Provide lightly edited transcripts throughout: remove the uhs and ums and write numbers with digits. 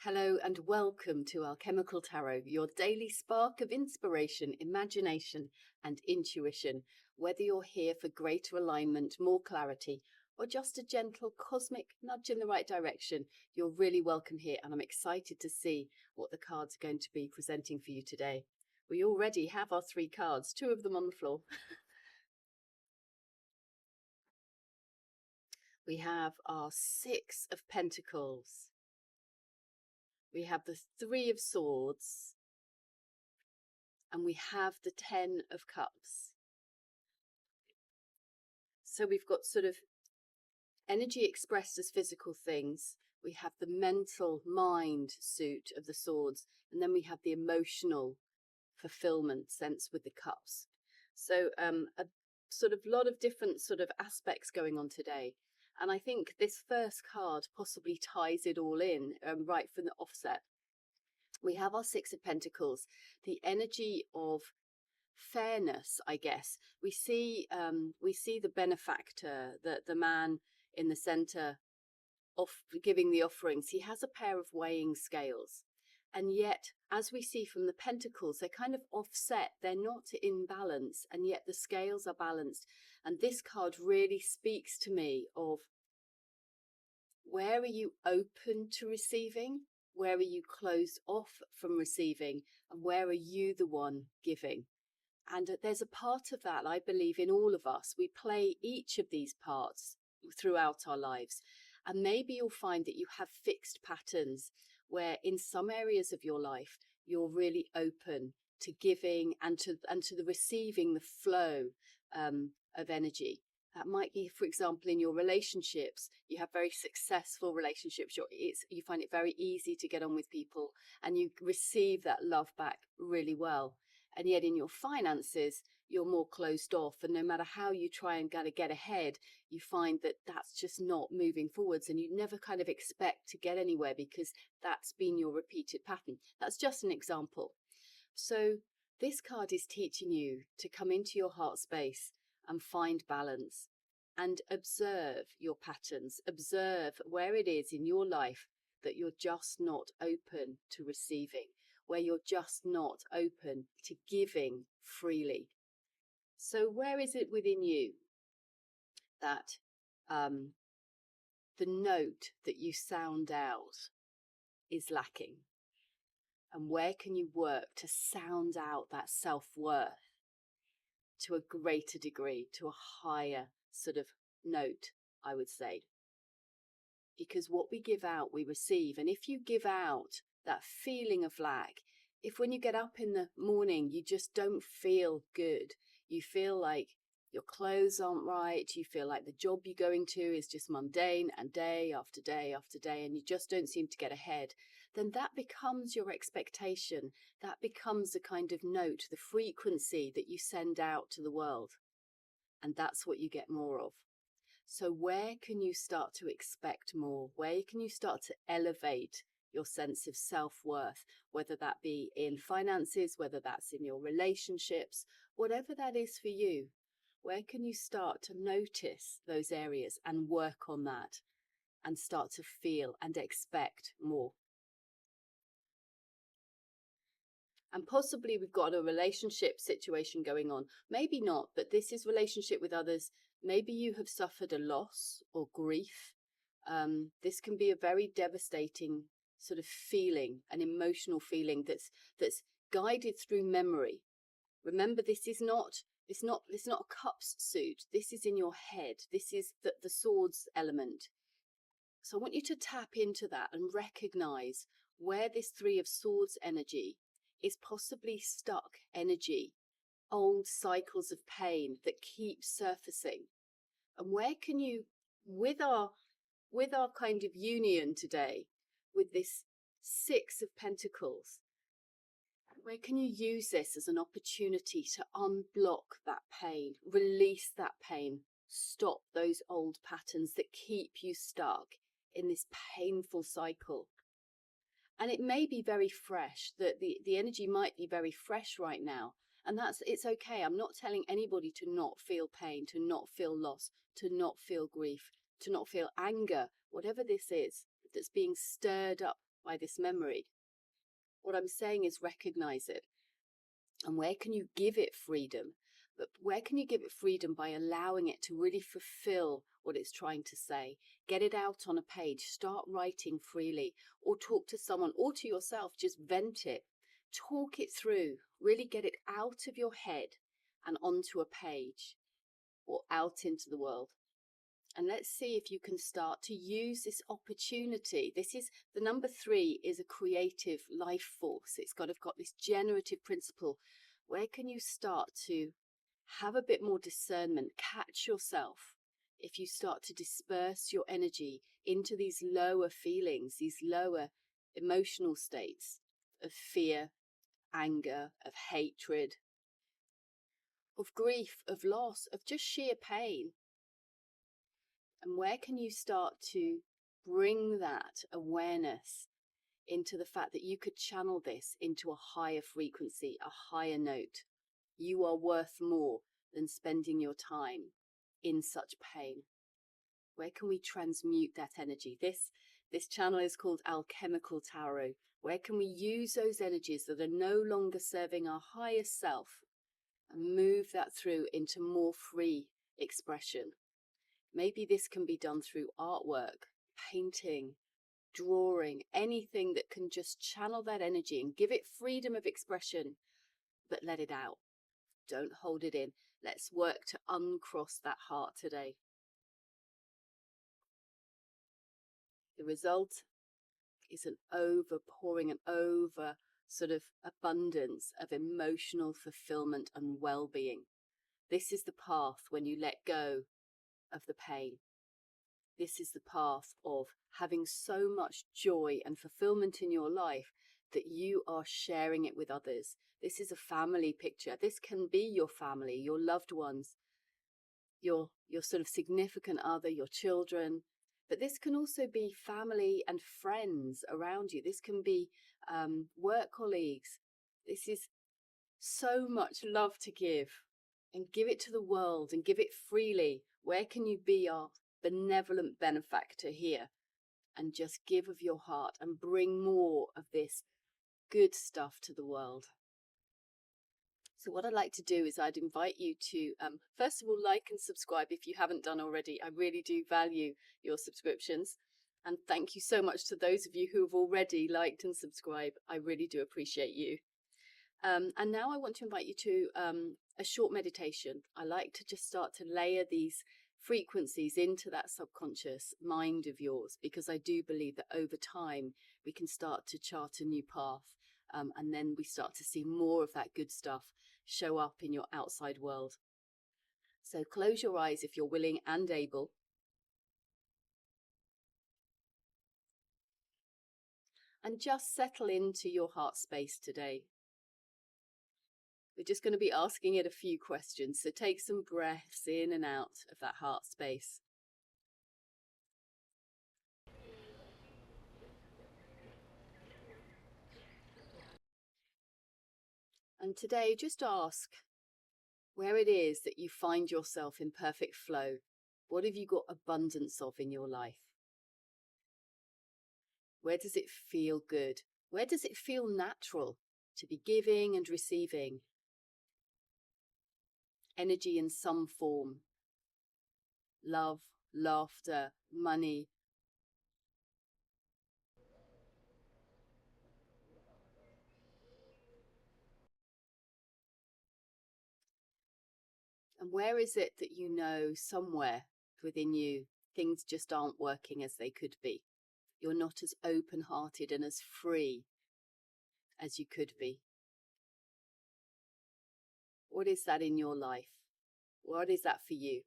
Hello and welcome to Alchemical Tarot, your daily spark of inspiration, imagination and intuition. Whether you're here for greater alignment, more clarity, or just a gentle cosmic nudge in the right direction, you're really welcome here, and I'm excited to see what the cards are going to be presenting for you today. We already have our 3 cards, 2 of them on the floor. We have our 6 of Pentacles. We have the 3 of Swords. And we have the 10 of Cups. So we've got sort of energy expressed as physical things. We have the mental mind suit of the Swords. And then we have the emotional fulfillment sense with the Cups. So a sort of lot of different sort of aspects going on today. And I think this first card possibly ties it all in right from the offset. We have our 6 of Pentacles, the energy of fairness, I guess. We see the benefactor, the man in the center of giving the offerings. He has a pair of weighing scales, and yet, as we see from the Pentacles, they're kind of offset. They're not in balance, and yet the scales are balanced. And this card really speaks to me of, where are you open to receiving? Where are you closed off from receiving? And where are you the one giving? And there's a part of that, I believe, in all of us. We play each of these parts throughout our lives. And maybe you'll find that you have fixed patterns where in some areas of your life, you're really open to giving and to the receiving, the flow of energy. That might be, for example, in your relationships. You have very successful relationships. You find it very easy to get on with people and you receive that love back really well. And yet in your finances, you're more closed off. And no matter how you try and kind of get ahead, you find that that's just not moving forwards. And you never kind of expect to get anywhere because that's been your repeated pattern. That's just an example. So this card is teaching you to come into your heart space and find balance and observe your patterns. Observe where it is in your life that you're just not open to receiving, where you're just not open to giving freely. So where is it within you that the note that you sound out is lacking? And where can you work to sound out that self-worth to a greater degree, to a higher sort of note, I would say? Because what we give out, we receive. And if you give out that feeling of lack, if when you get up in the morning, you just don't feel good, you feel like your clothes aren't right, you feel like the job you're going to is just mundane and day after day after day, and you just don't seem to get ahead, then that becomes your expectation. That becomes the kind of note, the frequency that you send out to the world. And that's what you get more of. So where can you start to expect more? Where can you start to elevate your sense of self-worth, whether that be in finances, whether that's in your relationships, whatever that is for you? Where can you start to notice those areas and work on that and start to feel and expect more? And possibly we've got a relationship situation going on. Maybe not, but this is relationship with others. Maybe you have suffered a loss or grief. This can be a very devastating sort of feeling, an emotional feeling that's guided through memory. Remember, this is not a cups suit. This is in your head. This is the swords element. So I want you to tap into that and recognize where this 3 of Swords energy is possibly stuck energy, old cycles of pain that keep surfacing. And where can you, with our kind of union today, with this 6 of Pentacles, where can you use this as an opportunity to unblock that pain, release that pain, stop those old patterns that keep you stuck in this painful cycle? And it may be very fresh, that the energy might be very fresh right now. And it's okay. I'm not telling anybody to not feel pain, to not feel loss, to not feel grief, to not feel anger, whatever this is that's being stirred up by this memory. What I'm saying is recognize it. And where can you give it freedom? But where can you give it freedom? By allowing it to really fulfill what it's trying to say. Get it out on a page. Start writing freely, or talk to someone, or to yourself. Just vent it. Talk it through. Really get it out of your head and onto a page or out into the world. And let's see if you can start to use this opportunity. This is the number 3 is a creative life force. It's got this generative principle. Where can you start to have a bit more discernment? Catch yourself if you start to disperse your energy into these lower feelings, these lower emotional states of fear, anger, of hatred, of grief, of loss, of just sheer pain. And where can you start to bring that awareness into the fact that you could channel this into a higher frequency, a higher note? You are worth more than spending your time in such pain. Where can we transmute that energy? This channel is called Alchemical Tarot. Where can we use those energies that are no longer serving our higher self and move that through into more free expression? Maybe this can be done through artwork, painting, drawing, anything that can just channel that energy and give it freedom of expression, but let it out. Don't hold it in. Let's work to uncross that heart today. The result is an overpouring, an over sort of abundance of emotional fulfillment and well-being. This is the path when you let go of the pain. This is the path of having so much joy and fulfillment in your life that you are sharing it with others. This is a family picture. This can be your family, your loved ones, your sort of significant other, your children. But this can also be family and friends around you. This can be work colleagues. This is so much love to give, and give it to the world and give it freely. Where can you be our benevolent benefactor here and just give of your heart and bring more of this good stuff to the world? So what I'd like to do is I'd invite you to, first of all, like and subscribe if you haven't done already. I really do value your subscriptions. And thank you so much to those of you who have already liked and subscribed. I really do appreciate you. And now I want to invite you to a short meditation. I like to just start to layer these frequencies into that subconscious mind of yours, because I do believe that over time we can start to chart a new path, and then we start to see more of that good stuff show up in your outside world. So close your eyes if you're willing and able. And just settle into your heart space today. We're just going to be asking it a few questions, so take some breaths in and out of that heart space. And today, just ask where it is that you find yourself in perfect flow. What have you got abundance of in your life? Where does it feel good? Where does it feel natural to be giving and receiving? Energy in some form. Love, laughter, money. And where is it that you know somewhere within you things just aren't working as they could be? You're not as open-hearted and as free as you could be. What is that in your life? What is that for you?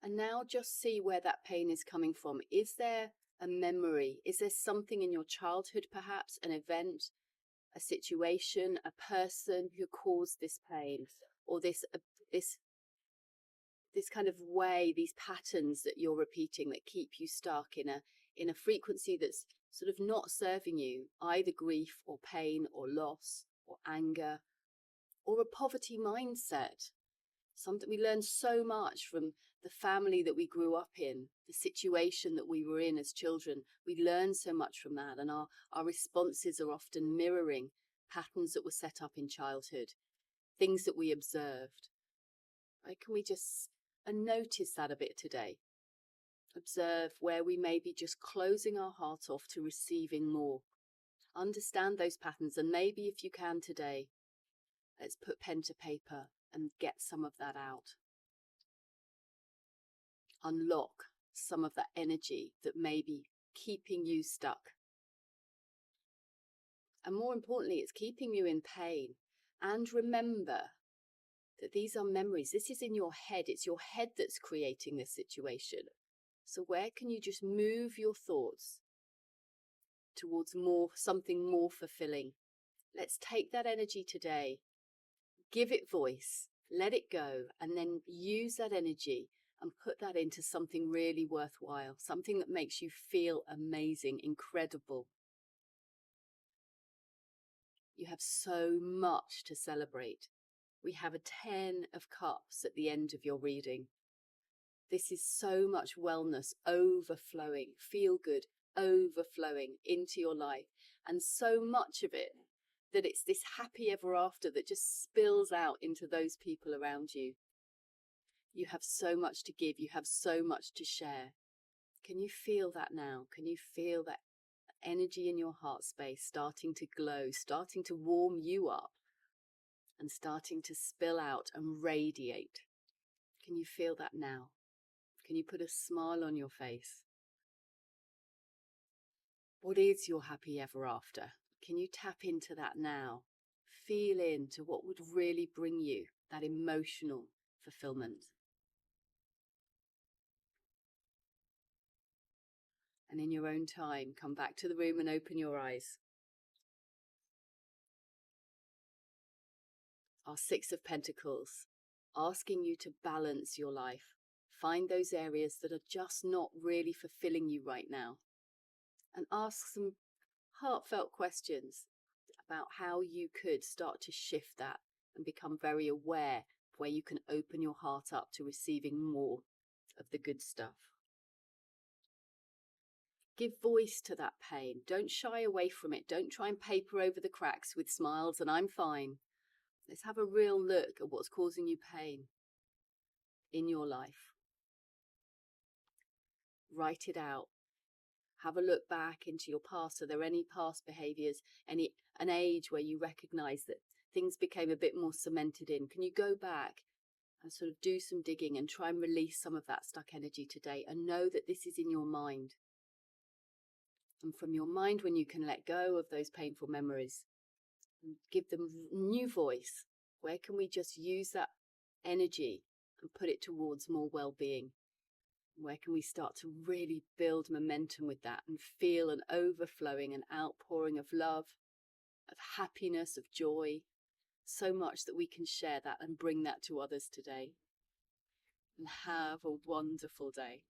And now just see where that pain is coming from. Is there a memory? Is there something in your childhood, perhaps an event, a situation, a person who caused this pain, or this kind of way, these patterns that you're repeating that keep you stuck in a frequency that's sort of not serving you, either grief or pain or loss or anger or a poverty mindset? We learn so much from the family that we grew up in, the situation that we were in as children. We learn so much from that, and our responses are often mirroring patterns that were set up in childhood, things that we observed. Right? Can we just notice that a bit today? Observe where we may be just closing our heart off to receiving more. Understand those patterns, and maybe if you can today, let's put pen to paper and get some of that out. Unlock some of that energy that may be keeping you stuck. And more importantly, it's keeping you in pain. And remember that these are memories. This is in your head. It's your head that's creating this situation. So where can you just move your thoughts towards something more fulfilling? Let's take that energy today, give it voice, let it go, and then use that energy and put that into something really worthwhile, something that makes you feel amazing, incredible. You have so much to celebrate. We have a 10 of Cups at the end of your reading. This is so much wellness overflowing, feel good, overflowing into your life. And so much of it that it's this happy ever after that just spills out into those people around you. You have so much to give. You have so much to share. Can you feel that now? Can you feel that energy in your heart space starting to glow, starting to warm you up, and starting to spill out and radiate? Can you feel that now? Can you put a smile on your face? What is your happy ever after? Can you tap into that now? Feel into what would really bring you that emotional fulfillment. And in your own time, come back to the room and open your eyes. Our 6 of Pentacles, asking you to balance your life. Find those areas that are just not really fulfilling you right now. And ask some heartfelt questions about how you could start to shift that and become very aware of where you can open your heart up to receiving more of the good stuff. Give voice to that pain. Don't shy away from it. Don't try and paper over the cracks with smiles and I'm fine. Let's have a real look at what's causing you pain in your life. Write it out. Have a look back into your past. Are there any past behaviours, an age where you recognise that things became a bit more cemented in? Can you go back and sort of do some digging and try and release some of that stuck energy today, and know that this is in your mind? And from your mind, when you can let go of those painful memories and give them new voice, where can we just use that energy and put it towards more well-being? Where can we start to really build momentum with that and feel an overflowing and outpouring of love, of happiness, of joy, so much that we can share that and bring that to others today. And have a wonderful day.